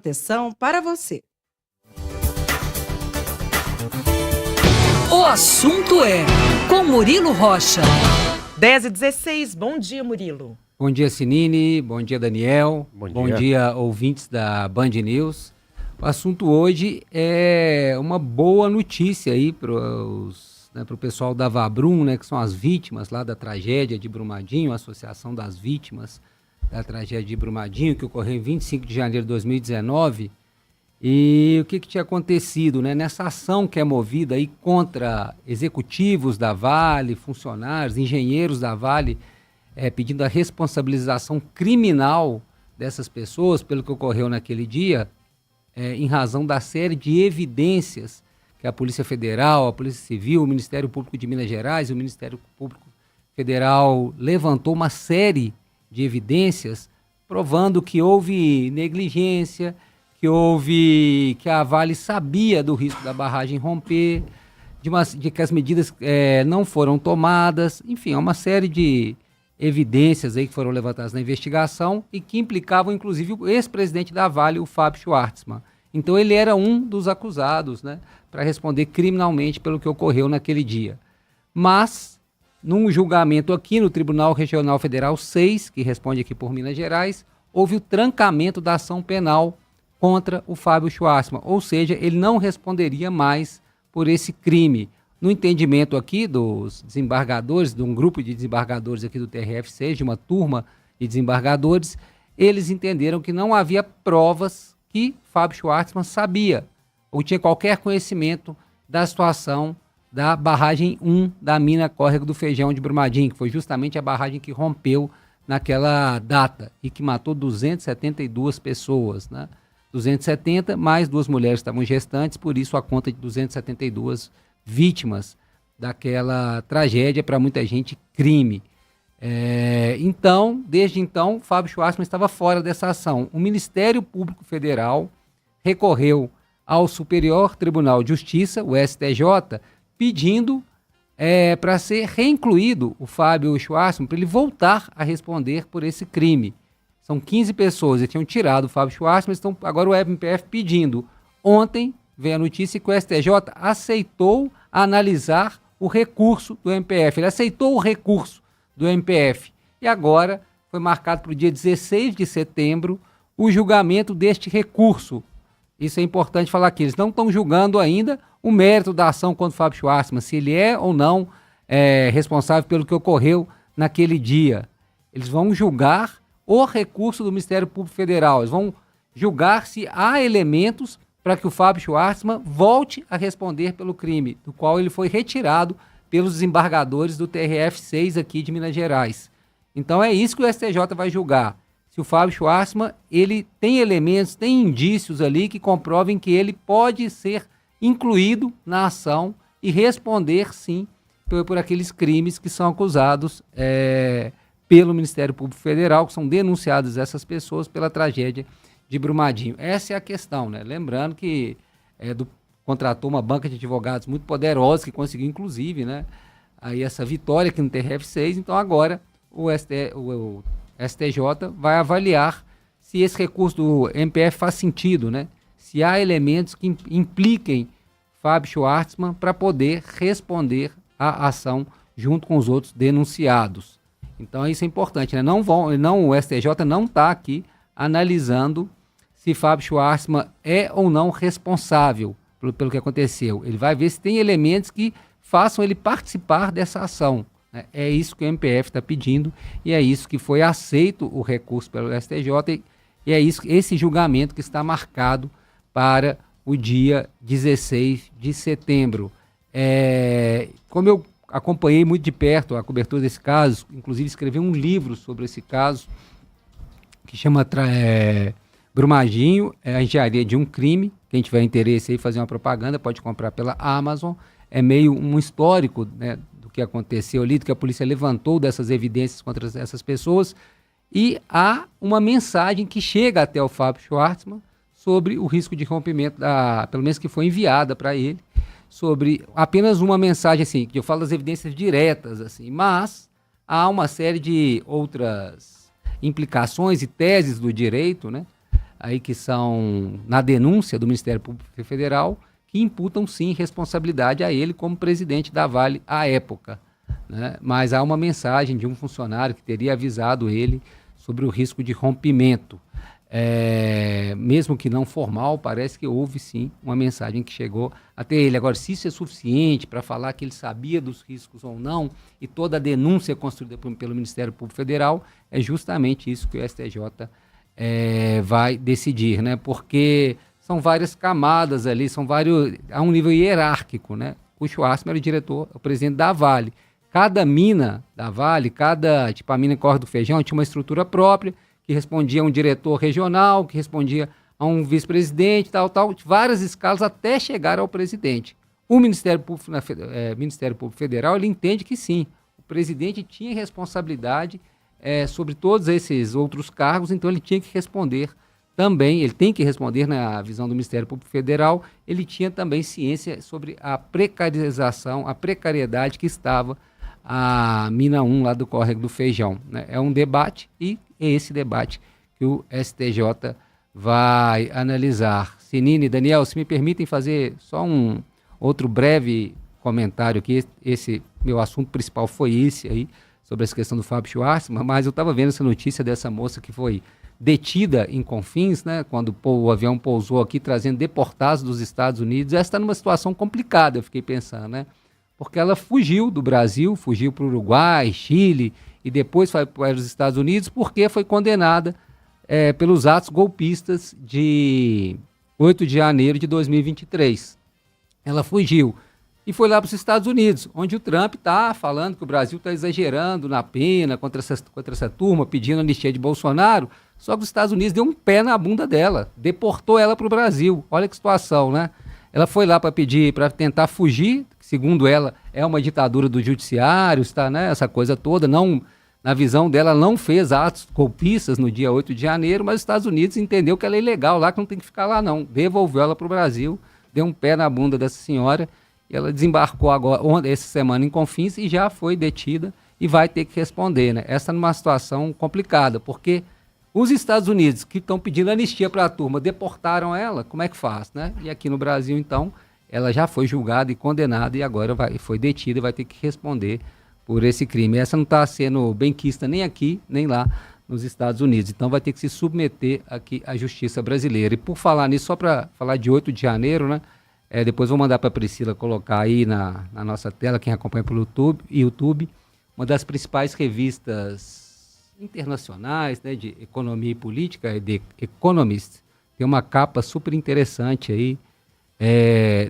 proteção para você. O assunto é com Murilo Rocha. 10h16, bom dia, Murilo. Bom dia, Sinine, bom dia, Daniel, bom dia, ouvintes da Band News. O assunto hoje é uma boa notícia aí para o pessoal da Vabrum, né, que são as vítimas lá da tragédia de Brumadinho, a Associação das Vítimas da Tragédia de Brumadinho, que ocorreu em 25 de janeiro de 2019. E o que tinha acontecido, né? Nessa ação que é movida aí contra executivos da Vale, funcionários, engenheiros da Vale, pedindo a responsabilização criminal dessas pessoas pelo que ocorreu naquele dia, em razão da série de evidências que a Polícia Federal, a Polícia Civil, o Ministério Público de Minas Gerais e o Ministério Público Federal levantou uma série de evidências provando que houve negligência, que a Vale sabia do risco da barragem romper, de que as medidas não foram tomadas, enfim, é uma série de evidências aí que foram levantadas na investigação e que implicavam, inclusive, o ex-presidente da Vale, o Fábio Schwartzman. Então, ele era um dos acusados, né, para responder criminalmente pelo que ocorreu naquele dia. Mas, num julgamento aqui no Tribunal Regional Federal 6, que responde aqui por Minas Gerais, houve o trancamento da ação penal contra o Fábio Schwartzman, ou seja, ele não responderia mais por esse crime. No entendimento aqui dos desembargadores, de um grupo de desembargadores aqui do TRF6, de uma turma de desembargadores, eles entenderam que não havia provas que Fábio Schwartzman sabia ou tinha qualquer conhecimento da situação da barragem 1 da mina Córrego do Feijão de Brumadinho, que foi justamente a barragem que rompeu naquela data e que matou 272 pessoas, né? 270, mais 2 mulheres estavam gestantes, por isso a conta de 272 vítimas daquela tragédia, para muita gente, crime. Desde então, Fábio Schwartzman estava fora dessa ação. O Ministério Público Federal recorreu ao Superior Tribunal de Justiça, o STJ, pedindo para ser reincluído o Fábio Schwartzman, para ele voltar a responder por esse crime. São 15 pessoas, eles tinham tirado o Fábio Schwartzman, estão agora o MPF pedindo. Ontem veio a notícia que o STJ aceitou analisar o recurso do MPF. Ele aceitou o recurso do MPF. E agora foi marcado para o dia 16 de setembro o julgamento deste recurso. Isso é importante falar aqui. Eles não estão julgando ainda o mérito da ação contra o Fábio Schwartzman, se ele é ou não responsável pelo que ocorreu naquele dia. Eles vão julgar o recurso do Ministério Público Federal. Eles vão julgar se há elementos para que o Fábio Schwartzman volte a responder pelo crime, do qual ele foi retirado pelos desembargadores do TRF6 aqui de Minas Gerais. Então é isso que o STJ vai julgar. Se o Fábio Schwartzman, ele tem elementos, tem indícios ali que comprovem que ele pode ser incluído na ação e responder, sim, por aqueles crimes que são acusados pelo Ministério Público Federal, que são denunciadas essas pessoas pela tragédia de Brumadinho. Essa é a questão, né? Lembrando que contratou uma banca de advogados muito poderosa, que conseguiu, inclusive, né, aí essa vitória aqui no TRF6. Então, agora, o STJ vai avaliar se esse recurso do MPF faz sentido, né? Se há elementos que impliquem Fábio Schwartzman para poder responder à ação junto com os outros denunciados. Então, isso é importante, né? O STJ não está aqui analisando se Fábio Schwartzman é ou não responsável pelo que aconteceu. Ele vai ver se tem elementos que façam ele participar dessa ação, né? É isso que o MPF está pedindo e é isso que foi aceito o recurso pelo STJ e é esse julgamento que está marcado para o dia 16 de setembro. Como eu acompanhei muito de perto a cobertura desse caso, inclusive escrevi um livro sobre esse caso, que chama Brumadinho, a engenharia de um crime. Quem tiver interesse aí fazer uma propaganda pode comprar pela Amazon. É meio um histórico, né, do que aconteceu ali, do que a polícia levantou dessas evidências contra essas pessoas. E há uma mensagem que chega até o Fábio Schwartzman sobre o risco de rompimento, pelo menos que foi enviada para ele, sobre apenas uma mensagem, assim, que eu falo das evidências diretas, assim, mas há uma série de outras implicações e teses do direito, né, aí que são na denúncia do Ministério Público Federal, que imputam sim responsabilidade a ele como presidente da Vale à época, né? Mas há uma mensagem de um funcionário que teria avisado ele sobre o risco de rompimento. Mesmo que não formal, parece que houve sim uma mensagem que chegou até ele. Agora, se isso é suficiente para falar que ele sabia dos riscos ou não, e toda a denúncia construída pelo Ministério Público Federal, é justamente isso que o STJ vai decidir, né? Porque são várias camadas ali, há um nível hierárquico, né? O Schwarzman era o presidente da Vale. Cada mina da Vale, tipo a mina Corre do Feijão, tinha uma estrutura própria, que respondia a um diretor regional, que respondia a um vice-presidente, várias escalas até chegar ao presidente. O Ministério Público Federal, ele entende que sim, o presidente tinha responsabilidade sobre todos esses outros cargos, então ele tinha que responder também, ele tem que responder na visão do Ministério Público Federal, ele tinha também ciência sobre a precarização, a precariedade que estava a mina 1 lá do Córrego do Feijão, né? É um debate e é esse debate que o STJ vai analisar. Sinine e Daniel, se me permitem fazer só um outro breve comentário aqui, esse meu assunto principal foi esse aí, sobre essa questão do Fábio Schwarzman, mas eu estava vendo essa notícia dessa moça que foi detida em Confins, né, quando o avião pousou aqui trazendo deportados dos Estados Unidos. Essa está numa situação complicada, eu fiquei pensando, né? Porque ela fugiu do Brasil, fugiu para o Uruguai, Chile, e depois foi para os Estados Unidos, porque foi condenada pelos atos golpistas de 8 de janeiro de 2023. Ela fugiu e foi lá para os Estados Unidos, onde o Trump está falando que o Brasil está exagerando na pena contra essa turma, pedindo anistia de Bolsonaro, só que os Estados Unidos deu um pé na bunda dela, deportou ela para o Brasil. Olha que situação, né? Ela foi lá para tentar fugir, segundo ela, é uma ditadura do judiciário, está, né, essa coisa toda, não, na visão dela, não fez atos golpistas no dia 8 de janeiro, mas os Estados Unidos entendeu que ela é ilegal lá, que não tem que ficar lá não, devolveu ela para o Brasil, deu um pé na bunda dessa senhora, e ela desembarcou agora, essa semana em Confins, e já foi detida e vai ter que responder, né? Essa é uma situação complicada, porque os Estados Unidos, que estão pedindo anistia para a turma, deportaram ela, como é que faz, né? E aqui no Brasil, então, ela já foi julgada e condenada e agora foi detida e vai ter que responder por esse crime. Essa não está sendo benquista nem aqui, nem lá nos Estados Unidos. Então vai ter que se submeter aqui à justiça brasileira. E por falar nisso, só para falar de 8 de janeiro, né? Depois vou mandar para a Priscila colocar aí na nossa tela, quem acompanha pelo YouTube, uma das principais revistas internacionais, né, de economia e política, The Economist, tem uma capa super interessante aí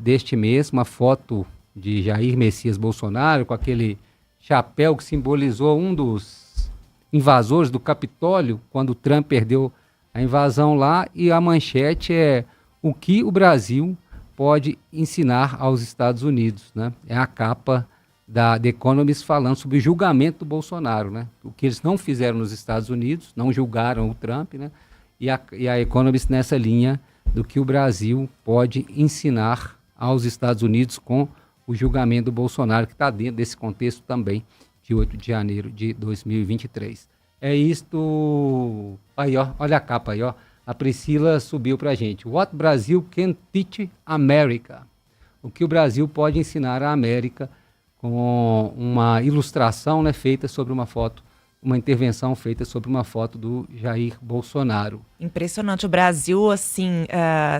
deste mês, uma foto de Jair Messias Bolsonaro com aquele chapéu que simbolizou um dos invasores do Capitólio, quando o Trump perdeu a invasão lá, e a manchete é o que o Brasil pode ensinar aos Estados Unidos, né? É a capa da The Economist falando sobre o julgamento do Bolsonaro, né? O que eles não fizeram nos Estados Unidos, não julgaram o Trump, né? E a Economist nessa linha do que o Brasil pode ensinar aos Estados Unidos com o julgamento do Bolsonaro, que está dentro desse contexto também de 8 de janeiro de 2023. É isto. Aí, ó, olha a capa aí, ó. A Priscila subiu para a gente. What Brazil can teach America? O que o Brasil pode ensinar à América, com uma ilustração, né, feita sobre uma foto, uma intervenção feita sobre uma foto do Jair Bolsonaro. Impressionante, o Brasil, assim,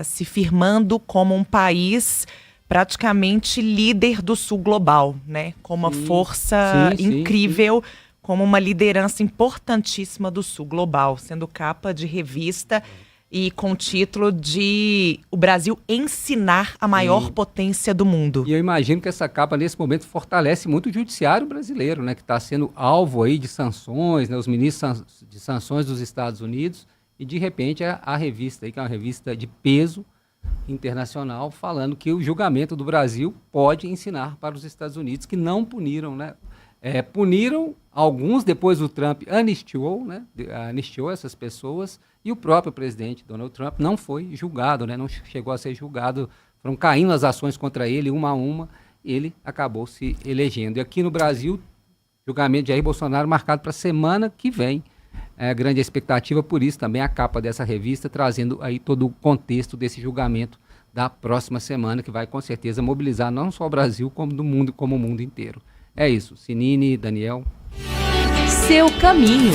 se firmando como um país praticamente líder do sul global, né? Com uma força incrível, como uma liderança importantíssima do sul global, sendo capa de revista e com o título de o Brasil ensinar a maior potência do mundo. E eu imagino que essa capa, nesse momento, fortalece muito o judiciário brasileiro, né, que está sendo alvo aí de sanções, né, os ministros de sanções dos Estados Unidos, e de repente a revista, aí, que é uma revista de peso internacional, falando que o julgamento do Brasil pode ensinar para os Estados Unidos, que não puniram, né? Puniram alguns, depois o Trump anistiou, né? Anistiou essas pessoas, e o próprio presidente Donald Trump não foi julgado, né? Não chegou a ser julgado, foram caindo as ações contra ele, uma a uma, e ele acabou se elegendo. E aqui no Brasil, julgamento de Jair Bolsonaro marcado para a semana que vem. grande expectativa, por isso também a capa dessa revista, trazendo aí todo o contexto desse julgamento da próxima semana, que vai com certeza mobilizar não só o Brasil, como do mundo, como o mundo inteiro. É isso. Sinine, Daniel. Seu caminho.